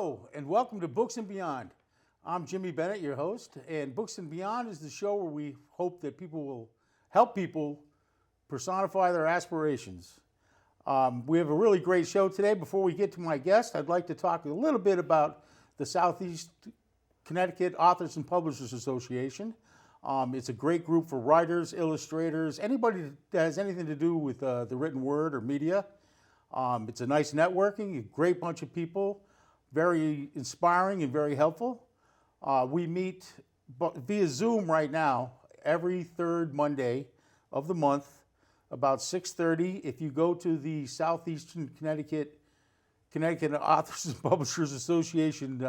Hello, and welcome to Books and Beyond. I'm Jimmy Bennett, your host, and Books and Beyond is the show where we hope that people will help people personify their aspirations. We have a really great show today. Before we get to my guest, I'd like to talk a little bit about the Southeast Connecticut Authors and Publishers Association. It's a great group for writers, illustrators, anybody that has anything to do with the written word or media. It's a nice networking, a great bunch of people, very inspiring and very helpful. We meet via Zoom right now every third Monday of the month, about 6:30. If you go to the Southeastern Connecticut Authors and Publishers Association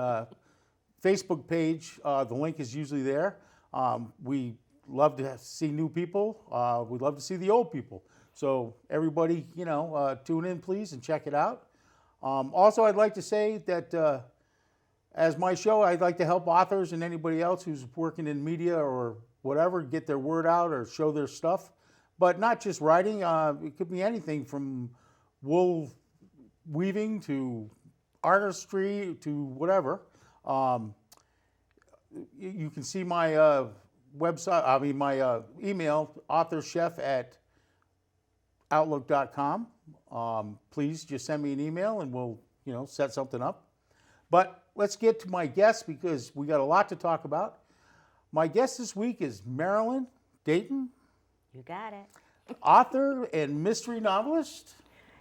Facebook page, the link is usually there. We love to see new people. We love to see the old people. So everybody, tune in, please, and check it out. Also, I'd like to say that as my show, I'd like to help authors and anybody else who's working in media or whatever get their word out or show their stuff. But not just writing. It could be anything from wool weaving to artistry to whatever. You can see my website, my email, authorchef@outlook.com. Please just send me an email and we'll, set something up. But let's get to my guest because we got a lot to talk about. My guest this week is Marilyn Dayton. You got it. Author and mystery novelist.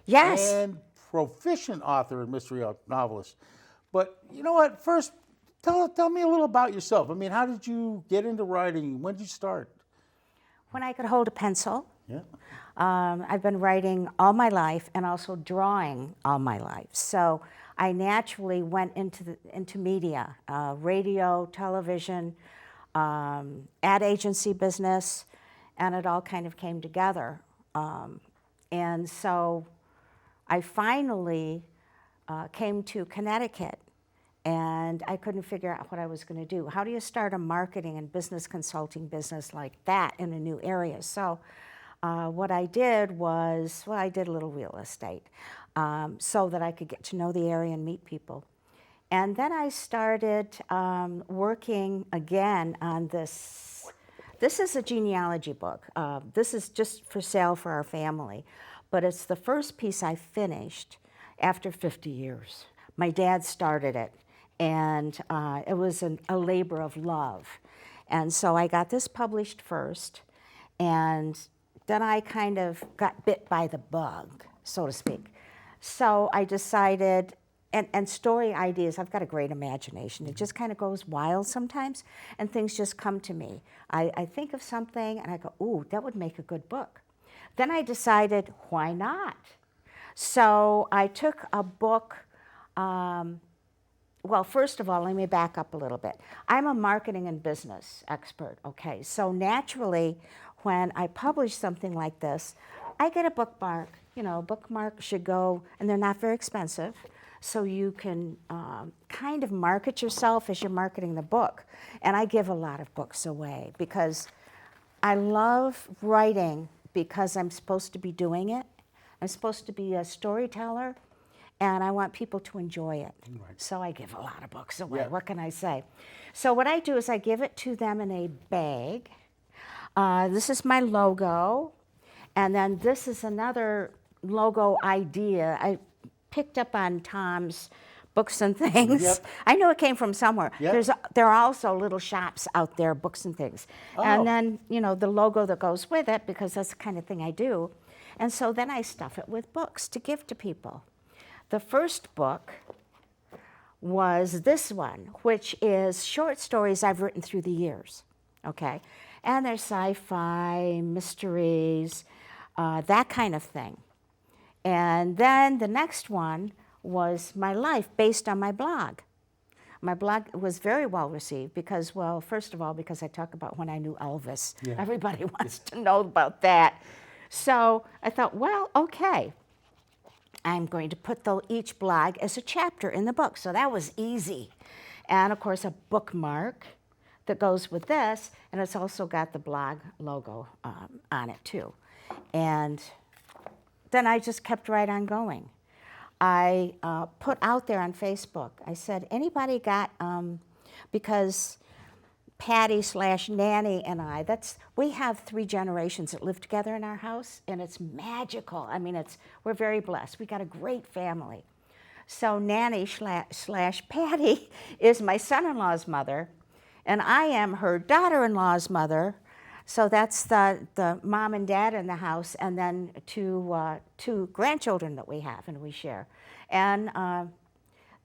Yes. And proficient author and mystery novelist. But you know what? First, tell me a little about yourself. I mean, how did you get into writing? When did you start? When I could hold a pencil. Yeah. I've been writing all my life and also drawing all my life. So I naturally went into media, radio, television, ad agency business, and it all kind of came together. And so I finally came to Connecticut, and I couldn't figure out what I was going to do. How do you start a marketing and business consulting business like that in a new area? So what I did was, I did a little real estate so that I could get to know the area and meet people. And then I started working again on this. This is a genealogy book. This is just for sale for our family, but it's the first piece I finished after 50 years. My dad started it, and it was a labor of love. And so I got this published first, and then I kind of got bit by the bug, so to speak. So I decided, and story ideas, I've got a great imagination. It just kind of goes wild sometimes, and things just come to me. I think of something, and I go, ooh, that would make a good book. Then I decided, why not? So I took a book. Well, first of all, let me back up a little bit. I'm a marketing and business expert, okay? So naturally, when I publish something like this, I get a bookmark. Bookmark should go, and they're not very expensive, so you can kind of market yourself as you're marketing the book. And I give a lot of books away because I love writing because I'm supposed to be doing it. I'm supposed to be a storyteller, and I want people to enjoy it. Right. So I give a lot of books away. Yeah. What can I say? So what I do is I give it to them in a bag. This is my logo, and then this is another logo idea I picked up on Tom's Books and Things. Yep. I know it came from somewhere. Yep. There are also little shops out there, Books and Things. Oh. And then, the logo that goes with it, because that's the kind of thing I do. And so then I stuff it with books to give to people. The first book was this one, which is short stories I've written through the years, okay? And they're sci-fi, mysteries, that kind of thing. And then the next one was my life based on my blog. My blog was very well received because, well, first of all, because I talk about when I knew Elvis. Yeah. Everybody wants to know about that. So I thought, well, okay. I'm going to put each blog as a chapter in the book. So that was easy. And of course, a bookmark that goes with this, and it's also got the blog logo on it too. And then I just kept right on going. I put out there on Facebook, I said, anybody got, because Patty/Nanny and I, we have 3 generations that live together in our house, and it's magical. I mean, we're very blessed. We got a great family. So Nanny/Patty is my son-in-law's mother, and I am her daughter-in-law's mother. So that's the mom and dad in the house, and then 2 grandchildren that we have and we share. And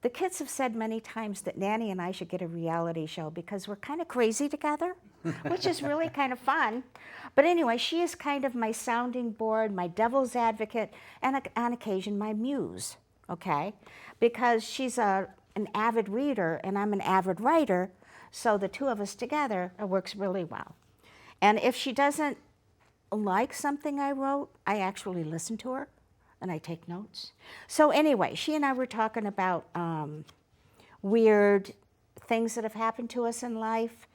the kids have said many times that Nanny and I should get a reality show because we're kind of crazy together, which is really kind of fun. But anyway, she is kind of my sounding board, my devil's advocate, and on occasion my muse, okay? Because she's an avid reader and I'm an avid writer, so the 2 of us together, it works really well. And if she doesn't like something I wrote, I actually listen to her and I take notes. So anyway, she and I were talking about weird things that have happened to us in life,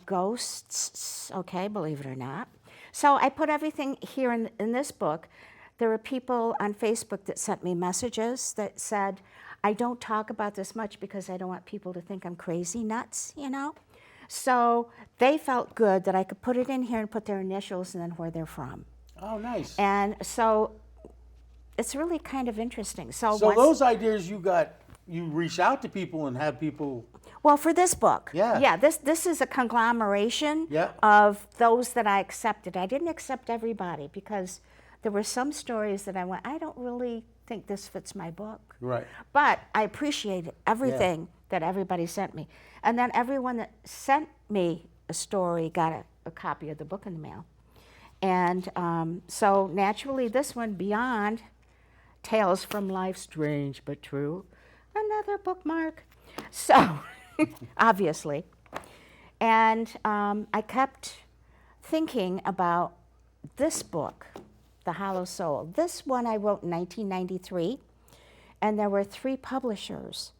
ghosts, okay, believe it or not. So I put everything here in this book. There were people on Facebook that sent me messages that said, I don't talk about this much because I don't want people to think I'm crazy nuts, you know? So they felt good that I could put it in here and put their initials and then where they're from. Oh, nice. And so it's really kind of interesting. So those ideas you reach out to people and have people. Well, for this book, yeah, this is a conglomeration of those that I accepted. I didn't accept everybody because there were some stories that I don't really think this fits my book. Right. But I appreciated everything that everybody sent me. And then everyone that sent me a story got a copy of the book in the mail. And so naturally this one, Beyond, Tales from Life, Strange but True, another bookmark. So, obviously. And I kept thinking about this book, The Hollow Soul. This one I wrote in 1993, and there were 3 publishers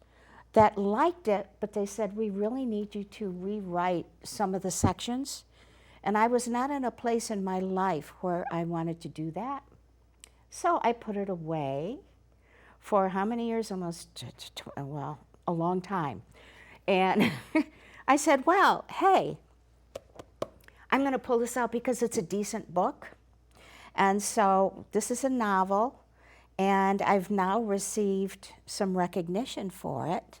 that liked it, but they said, we really need you to rewrite some of the sections. And I was not in a place in my life where I wanted to do that. So I put it away for how many years? Almost, well, a long time. And I said, well, hey, I'm going to pull this out because it's a decent book. And so this is a novel, and I've now received some recognition for it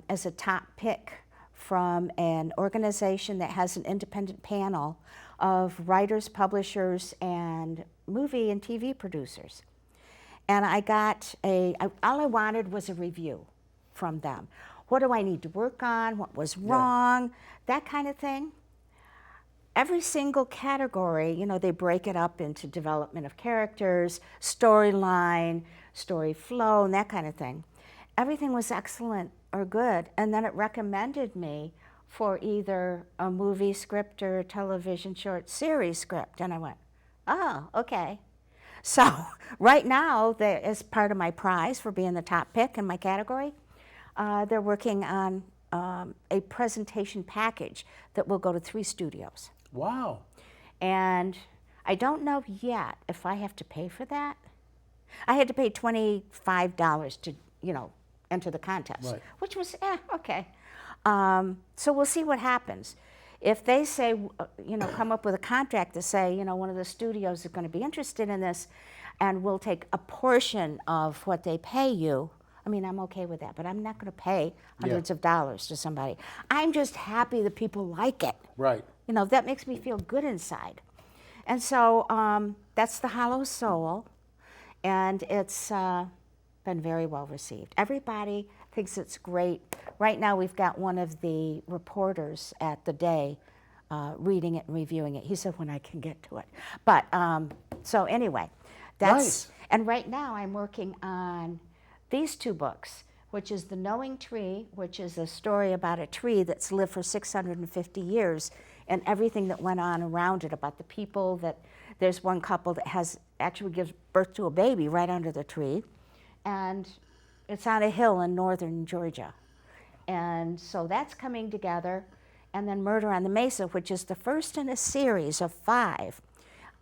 as a top pick from an organization that has an independent panel of writers, publishers, and movie and TV producers. And I got all I wanted was a review from them. What do I need to work on? What was wrong? That kind of thing. Every single category, you know, they break it up into development of characters, storyline, story flow, and that kind of thing. Everything was excellent or good. And then it recommended me for either a movie script or a television short series script. And I went, oh, okay. So right now, as part of my prize for being the top pick in my category, they're working on a presentation package that will go to 3 studios. Wow. And I don't know yet if I have to pay for that. I had to pay $25 to, you know, enter the contest, which was, okay. So we'll see what happens. If they say, you know, come up with a contract to say, you know, one of the studios is going to be interested in this and we'll take a portion of what they pay you, I mean, I'm okay with that, but I'm not going to pay hundreds of dollars to somebody. I'm just happy that people like it. Right. You know, that makes me feel good inside. And so that's The Hollow Soul, and it's been very well received. Everybody thinks it's great. Right now we've got one of the reporters at The Day reading it and reviewing it. He said when I can get to it. But so anyway, that's, and right now I'm working on these 2 books, which is The Knowing Tree, which is a story about a tree that's lived for 650 years and everything that went on around it, about the people that, there's one couple that actually gives birth to a baby right under the tree. And it's on a hill in northern Georgia. And so that's coming together. And then Murder on the Mesa, which is the first in a series of 5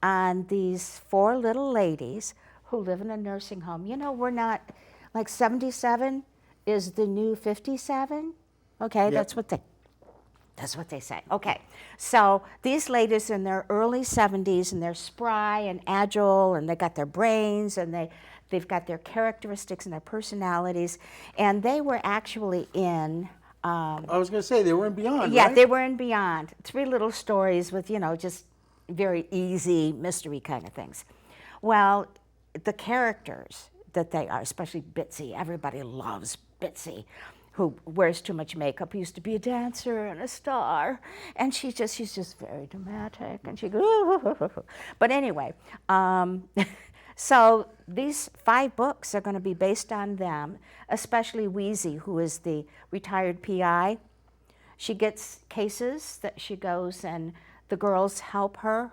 on these 4 little ladies who live in a nursing home. You know, we're not, like 77 is the new 57. Okay, Yep. that's what they say. Okay, so these ladies in their early 70s, and they're spry and agile, and they got their brains, and they've got their characteristics and their personalities, and they were actually in. I was going to say they were in Beyond. Yeah, right? they were in Beyond. 3 little stories with, you know, just very easy mystery kind of things. Well, the characters that they are, especially Bitsy, everybody loves Bitsy, who wears too much makeup, who used to be a dancer and a star, and she's just very dramatic, and she goes, but anyway, so these 5 books are going to be based on them, especially Wheezy, who is the retired PI. She gets cases that she goes, and the girls help her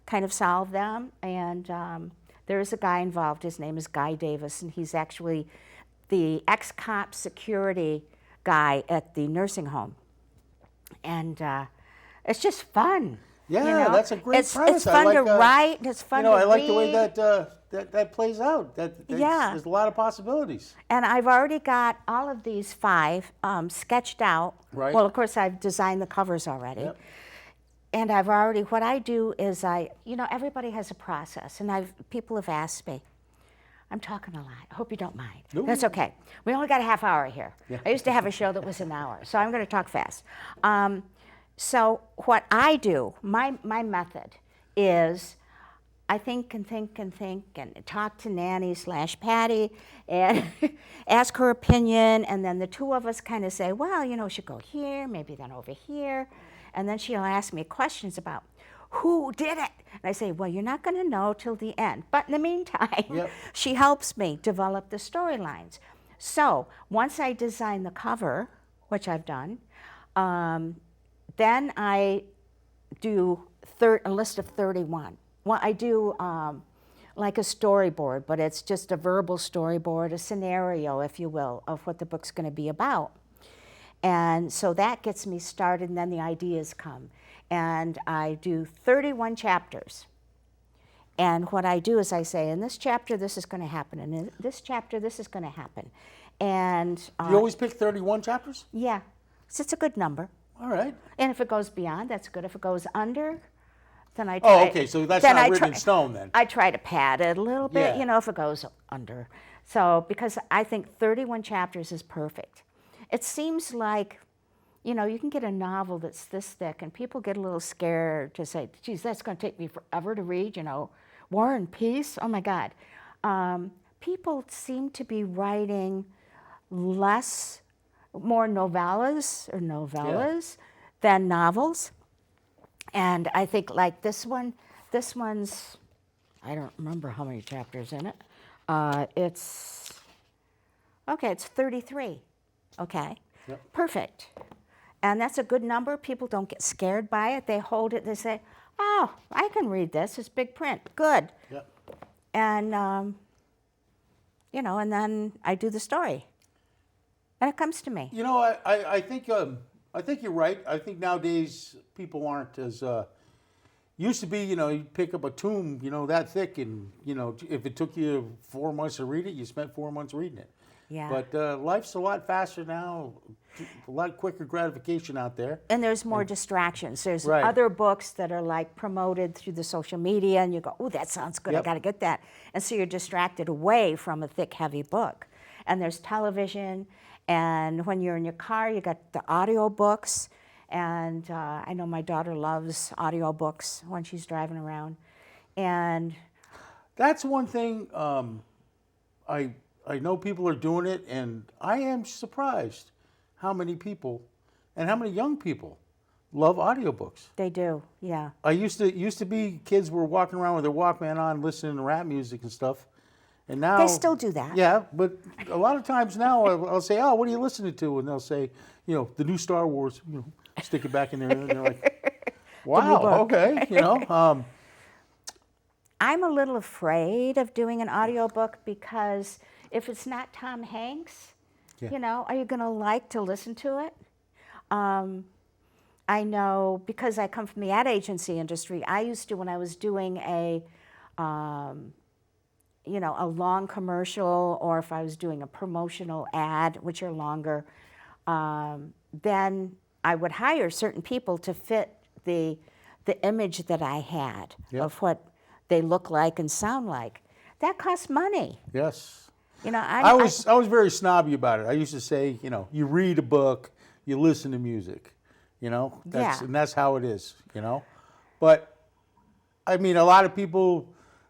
kind of solve them, and there is a guy involved. His name is Guy Davis, and he's actually the ex-cop security guy at the nursing home. And it's just fun. Yeah, you know? that's a great premise. It's fun I like, to write, it's fun to read. I like the way that plays out. Yeah. There's a lot of possibilities. And I've already got all of these 5 sketched out. Right. Well, of course, I've designed the covers already. Yep. And what I do is everybody has a process, and people have asked me, I'm talking a lot. I hope you don't mind. No. That's okay. We only got a half hour here. Yeah. I used to have a show that was an hour, so I'm going to talk fast. So what I do, my method is I think and think and think and talk to Nanny/Patty and ask her opinion, and then the 2 of us kind of say, well, you know, should go here, maybe then over here. And then she'll ask me questions about who did it. And I say, well, you're not going to know till the end. But in the meantime, Yep. she helps me develop the storylines. So once I design the cover, which I've done, then I do a list of 31. Well, I do like a storyboard, but it's just a verbal storyboard, a scenario, if you will, of what the book's going to be about. And so that gets me started, and then the ideas come. And I do 31 chapters. And what I do is I say, in this chapter, this is going to happen. And in this chapter, this is going to happen. And You always pick 31 chapters? yeah, so it's a good number. All right. And if it goes beyond, that's good. If it goes under, then I Oh, try. okay, so that's then not I written try- in stone then. I try to pad it a little bit, Yeah. if it goes under. So, because I think 31 chapters is perfect. It seems like, you can get a novel that's this thick, and people get a little scared to say, geez, that's going to take me forever to read, War and Peace, oh my God. People seem to be writing more novellas than novels. And I think like this one's, I don't remember how many chapters in it. It's 33, okay? Yep. Perfect. And that's a good number. People don't get scared by it. They hold it, they say, oh, I can read this, it's big print, good. Yep. And, and then I do the story. And it comes to me. I think you're right. I think nowadays people aren't as used to be. You pick up a tome, that thick, and if it took you 4 months to read it, you spent 4 months reading it. Yeah. But life's a lot faster now, a lot quicker gratification out there. And there's more distractions. There's Right. other books that are like promoted through the social media, and you go, oh, that sounds good, I Yep. got to get that. And so you're distracted away from a thick, heavy book. And there's television, and when you're in your car, you got the audio books. And I know my daughter loves audio books when she's driving around. And That's one thing I know people are doing it, and I am surprised how many people and how many young people love audiobooks. they do, yeah. I used to be kids were walking around with their Walkman on, listening to rap music and stuff, and now They still do that. Yeah, but a lot of times now I'll say, "Oh, what are you listening to?" And they'll say, the new Star Wars. Stick it back in there, and they're like, "Wow, book. okay." I'm a little afraid of doing an audiobook because if it's not Tom Hanks, Yeah. are you going to like to listen to it? I know because I come from the ad agency industry, I used to, when I was doing a long commercial, or if I was doing a promotional ad, which are longer, then I would hire certain people to fit the image that I had of what they look like and sound like. That costs money. Yes. I was very snobby about it. I used to say, you read a book, you listen to music, and that's how it is, But I mean, a lot of people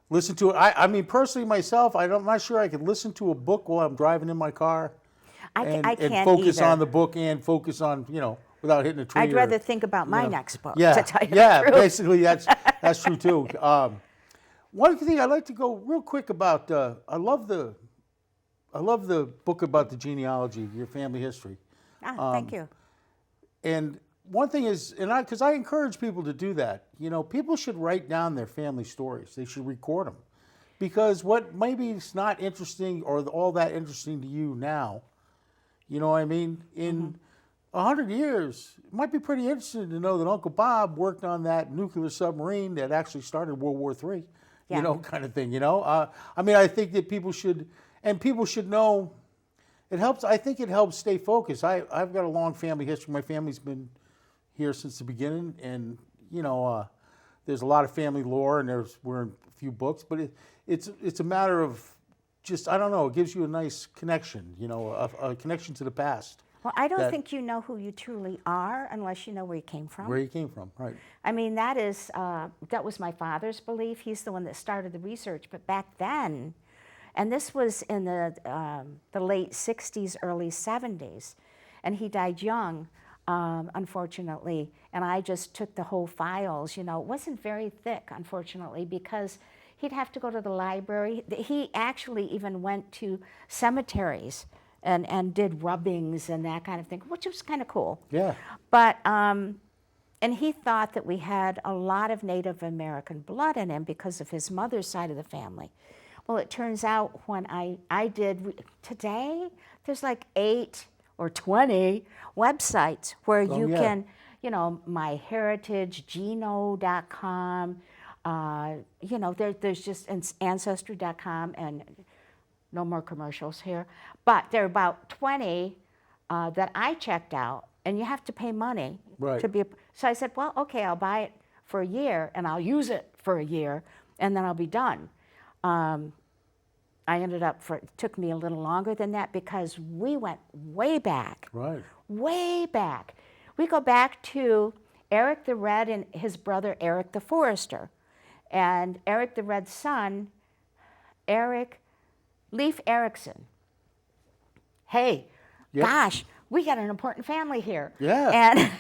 listen to it. I mean, personally myself, I'm not sure I could listen to a book while I'm driving in my car I can't and focus either. on the book and focus on, without hitting a tree. I'd rather think about my next book, yeah, to tell you the truth. basically that's true too. One thing I'd like to go real quick about, I love the book about the genealogy, your family history. Thank you. And one thing is, because I encourage people to do that, people should write down their family stories. They should record them. Because what maybe is not interesting or all that interesting to you now, you know what I mean? In 100 years, it might be pretty interesting to know that Uncle Bob worked on that nuclear submarine that actually started World War III, kind of thing, I mean, I think that people should know, it helps, I think it helps stay focused. I've got a long family history. My family's been here since the beginning, and there's a lot of family lore, and we're in a few books, but it's a matter of just, I don't know, it gives you a nice connection, a connection to the past. Well, I don't think you know who you truly are unless you know where you came from. Where you came from, right. I mean, that was my father's belief. He's the one that started the research, but back then, and this was in the late 60s, early 70s, and he died young, unfortunately, and I just took the whole files. It wasn't very thick, unfortunately, because he'd have to go to the library. He actually even went to cemeteries and did rubbings and that kind of thing, which was kind of cool. Yeah. But, and he thought that we had a lot of Native American blood in him because of his mother's side of the family. Well, it turns out when I did, today, there's like 8 or 20 websites where you can, myheritagegeno.com, there's just Ancestry.com, and no more commercials here. But there are about 20 that I checked out, and you have to pay money to be. So I said, well, okay, I'll buy it for a year, and I'll use it for a year, and then I'll be done. I ended up, it took me a little longer than that because we went way back. Right. Way back. We go back to Eric the Red and his brother Eric the Forester. And Eric the Red's son, Leif Erikson. Hey, gosh, we got an important family here. Yeah. And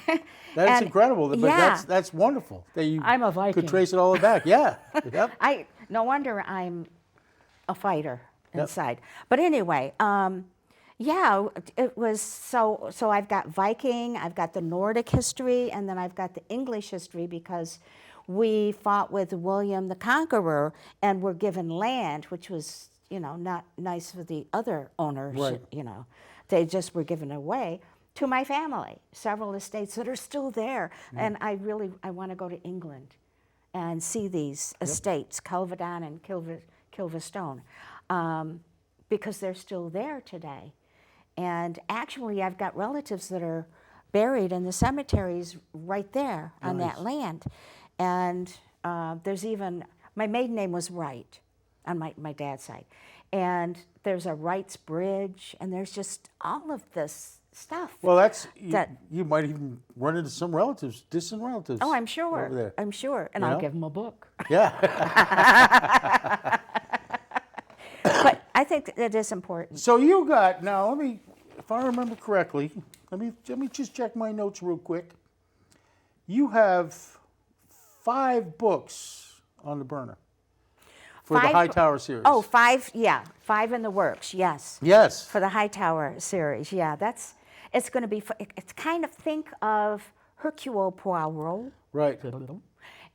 that's incredible. But that's wonderful that you I'm a Viking. Could trace it all back. Yeah. Yep. No wonder I'm a fighter inside. But anyway, it was so I've got Viking, I've got the Nordic history, and then I've got the English history because we fought with William the Conqueror and were given land, which was, not nice for the other owners, They just were given away to my family, several estates that are still there. And I want to go to England and see these estates, Kelvedon and Kilvestone, because they're still there today. And actually, I've got relatives that are buried in the cemeteries right there on that land. And there's even, my maiden name was Wright on my dad's side. And there's a Wright's Bridge, and there's just all of this stuff. Well, you might even run into some relatives, distant relatives. Oh, I'm sure. Over there. I'm sure. And I'll give them a book. Yeah. But I think it is important. So you got, now if I remember correctly, let me just check my notes real quick. You have 5 books on the burner for the Hightower series. Oh, 5, 5 in the works, yes. Yes. For the Hightower series, it's going to be, it's kind of, think of Hercule Poirot. Right.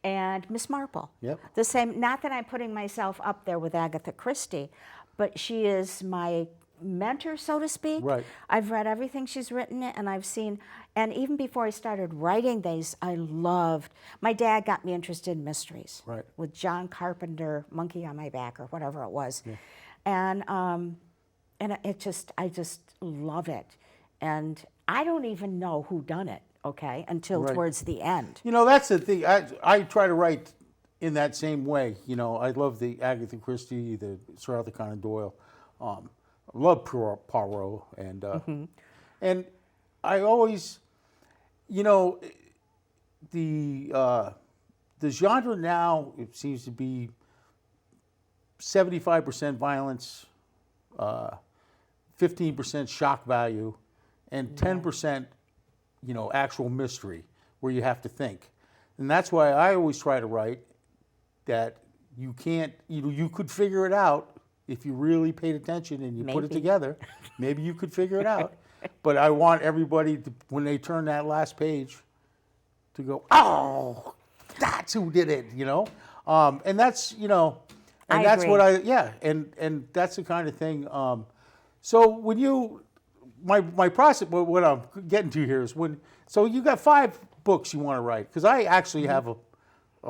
And Miss Marple. Yep. The same, not that I'm putting myself up there with Agatha Christie, but she is my mentor, so to speak. Right. I've read everything she's written, and I've seen, and even before I started writing these, I loved, my dad got me interested in mysteries. Right. With John Carpenter, Monkey on My Back, or whatever it was. Yeah. And I just love it. And I don't even know who done it, okay, until Right. towards the end. You know, that's the thing. I try to write in that same way. You know, I love the Agatha Christie, the Sir Arthur Conan Doyle. I love Poirot, and I always, you know, the genre now, it seems to be 75% violence, 15% shock value, and 10%, you know, actual mystery where you have to think. And that's why I always try to write that you can't, you could figure it out if you really paid attention and you put it Maybe. together. Maybe you could figure it out. But I want everybody to, when they turn that last page, to go, oh, that's who did it, you know? And that's, you know, and I that's agree. what and that's the kind of thing. So when you, my process, what I'm getting to here is so you got 5 books you want to write, because I actually have a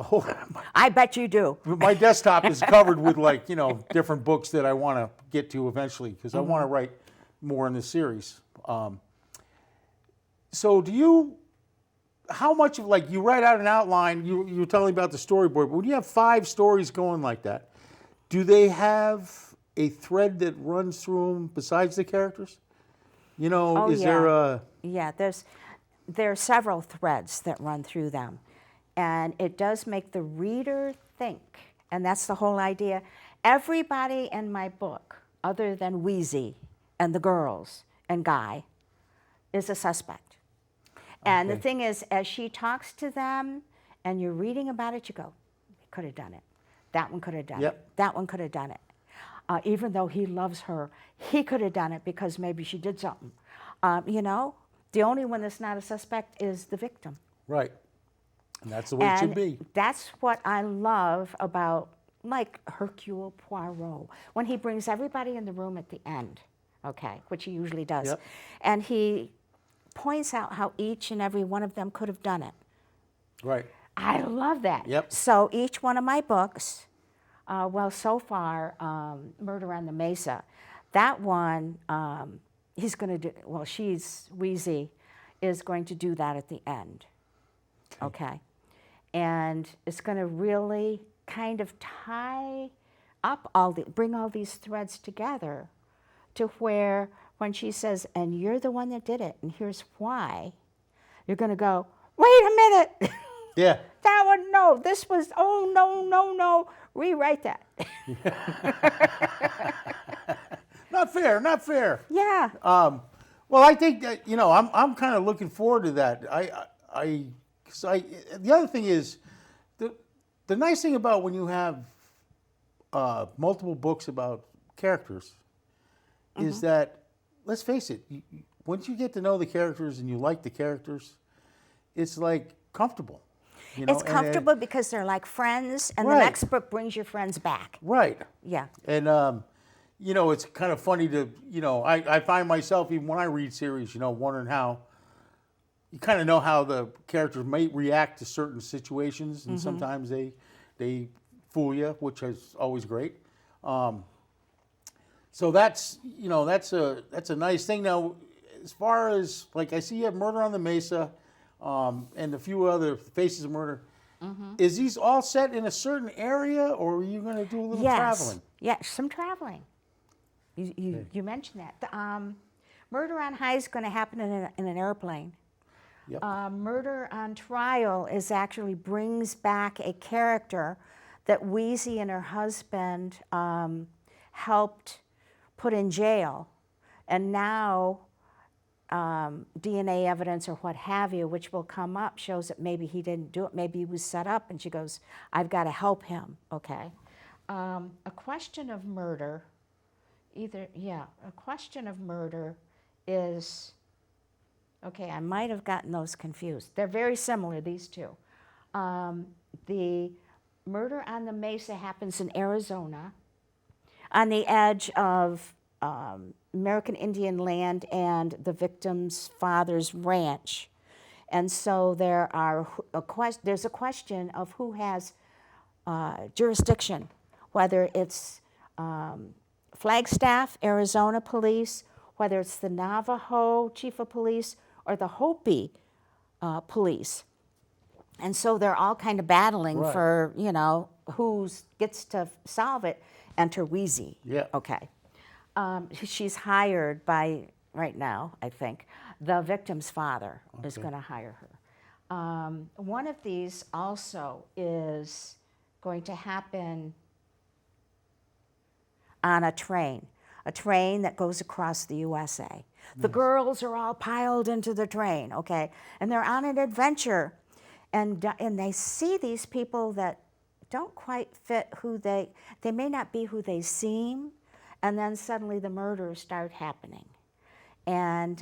whole, I bet you do. my desktop is covered with, like, you know, different books that I want to get to eventually, because I want to write more in this series. So how much of, like, you write out an outline, you were telling me about the storyboard, but when you have 5 stories going like that, do they have a thread that runs through them besides the characters? You know, Oh, is yeah. there a... Yeah, there are several threads that run through them. And it does make the reader think. And that's the whole idea. Everybody in my book, other than Wheezy and the girls and Guy, is a suspect. And the Okay. thing is, as she talks to them and you're reading about it, you go, he could have done it. That one could have done Yep. it. That one could have done it. Even though he loves her, he could have done it because maybe she did something. You know, the only one that's not a suspect is the victim. Right. And that's the way it should be. That's what I love about, like, Hercule Poirot, when he brings everybody in the room at the end, okay, which he usually does, Yep. and he points out how each and every one of them could have done it. Right. I love that. Yep. So each one of my books, well, so far, Murder on the Mesa, that one, he's going to do, well, Wheezy is going to do that at the end, okay? And it's going to really kind of tie up bring all these threads together to where when she says, and you're the one that did it, and here's why, you're going to go, wait a minute. Yeah. That one, no, this was, oh, no, rewrite that. Not fair, not fair. Yeah. Well, I think that, you know, I'm kind of looking forward to that. The other thing is, the nice thing about when you have multiple books about characters is that, let's face it, once you get to know the characters and you like the characters, it's like comfortable. You know? It's comfortable because they're like friends, and Right. the next book brings your friends back. Right. Yeah. And, you know, it's kind of funny to, you know, I find myself, even when I read series, you know, wondering how, you kind of know how the characters may react to certain situations, and sometimes they fool you, which is always great. So that's, you know, that's a nice thing. Now, as far as, like, I see you have Murder on the Mesa, and a few other Faces of Murder. Is these all set in a certain area, or are you going to do a little traveling? Yes, some traveling. You mentioned that. The, Murder on High is going to happen in an airplane. Yep. Murder on Trial actually brings back a character that Wheezy and her husband helped put in jail, and now DNA evidence or what have you, which will come up, shows that maybe he didn't do it, maybe he was set up, and she goes, I've got to help him, okay? A Question of Murder, A Question of Murder is, okay, I might have gotten those confused. They're very similar, these two. The Murder on the Mesa happens in Arizona, on the edge of American Indian land and the victim's father's ranch. And so there's a question of who has jurisdiction, whether it's Flagstaff, Arizona police, whether it's the Navajo chief of police or the Hopi police. And so they're all kind of battling Right. for, who gets to solve it. Enter Wheezy. Yeah. Okay. She's hired by, right now, I think, the victim's father is going to hire her. One of these also is going to happen on a train that goes across the USA. The girls are all piled into the train, okay? And they're on an adventure. And they see these people that don't quite fit they may not be who they seem. And then suddenly the murders start happening. And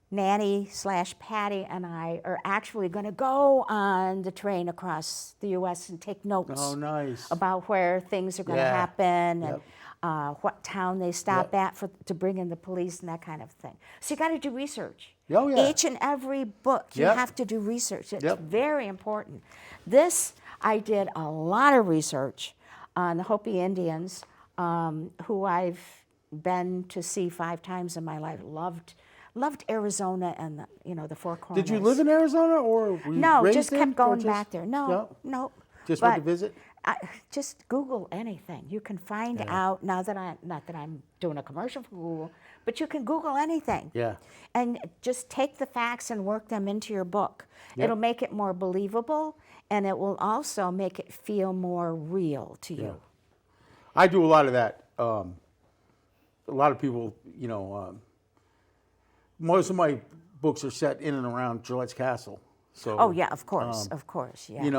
Nanny/Patty and I are actually going to go on the train across the U.S. and take notes Oh, nice. about where things are going to Yeah. happen Yep. and what town they stop Yep. at to bring in the police and that kind of thing. So you got to do research. Oh, yeah. Each and every book, you Yep. have to do research. It's Yep. very important. This, I did a lot of research on the Hopi Indians, who I've been to see 5 times in my life. Loved Arizona and the Four Corners. Did you live in Arizona, or were you No, raised just there, kept or going just- back there. No. Just went to But visit? just Google anything. You can find out, not that I'm doing a commercial for Google, but you can Google anything. Yeah. And just take the facts and work them into your book. Yep. It'll make it more believable, and it will also make it feel more real to you. I do a lot of that. A lot of people, most of my books are set in and around Gillette's Castle. So, Oh, yeah, of course, yeah. and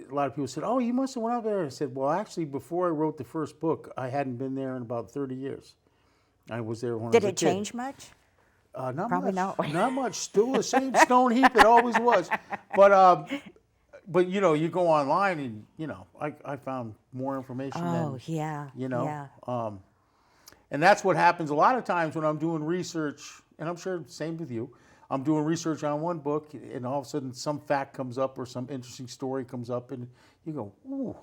a lot of people said, "Oh, you must have went out there." I said, "Well, actually, before I wrote the first book, I hadn't been there in about 30 years. I was there when I was Did a it kid." change much? Not Probably much. not. Not much. Still the same stone heap it always was. But you go online and I found more information. Oh, than, yeah, yeah. And that's what happens a lot of times when I'm doing research, and I'm sure the same with you. I'm doing research on one book, and all of a sudden some fact comes up or some interesting story comes up, and you go, "Ooh,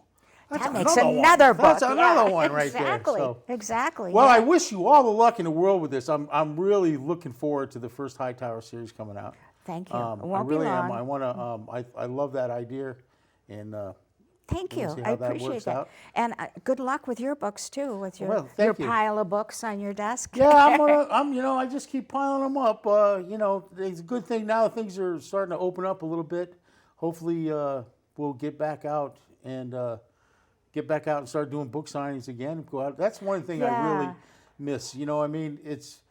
that's That makes another another one. book. That's another Yeah, one right exactly, there." So, exactly. well, yeah. I wish you all the luck in the world with this. I'm really looking forward to the first Hightower series coming out. Thank you. It I won't really be long. am. I want to. I love that idea, and Thank we'll you. see I how that appreciate works that. out. And good luck with your books too, with your Well, thank you. pile of books on your desk. yeah, I just keep piling them up. It's a good thing now. Things are starting to open up a little bit. Hopefully, we'll get back out and start doing book signings again. Go out. That's one thing I really Yeah. miss. It's.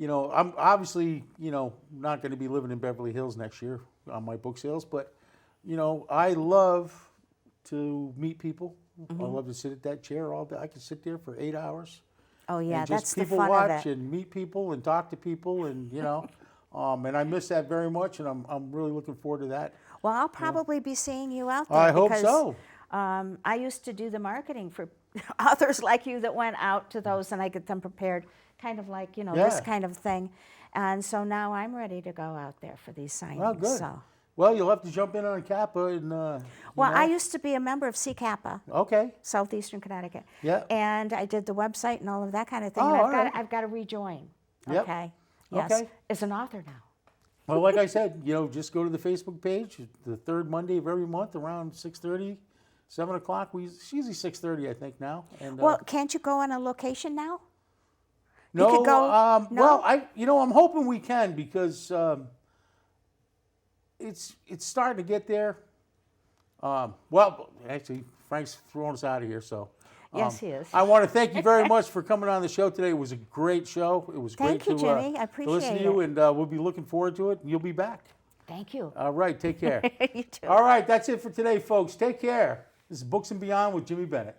I'm obviously, not going to be living in Beverly Hills next year on my book sales, but, I love to meet people. I love to sit at that chair all day. I can sit there for 8 hours. Oh yeah, and that's just the people fun watch of it. and meet people and talk to people and, and I miss that very much, and I'm really looking forward to that. Well, I'll probably be seeing you out there. I hope because, so. I used to do the marketing for authors like you that went out to those, and I get them prepared, kind of like this Yeah. kind of thing. And so now I'm ready to go out there for these signings. Well, good. So. Well, you'll have to jump in on Kappa and. Well, I used to be a member of C Kappa. Okay. Southeastern Connecticut. Yeah. And I did the website and all of that kind of thing. Oh, and all right. I've got to rejoin. Yep. Okay. Yes. Okay. As an author now. Well, like I said, just go to the Facebook page. The third Monday of every month around 6:30, 7 o'clock. It's usually 6:30, I think now. And Well, can't you go on a location now? no, could go- no? well, I'm hoping we can because it's starting to get there. Well, actually, Frank's throwing us out of here, so. Yes, he is. I want to thank you very much for coming on the show today. It was a great show. It was Thank great you, to, Jimmy. I to listen to appreciate you, it. and we'll be looking forward to it. And you'll be back. Thank you. All right, take care. You too. All right, that's it for today, folks. Take care. This is Books and Beyond with Jimmy Bennett.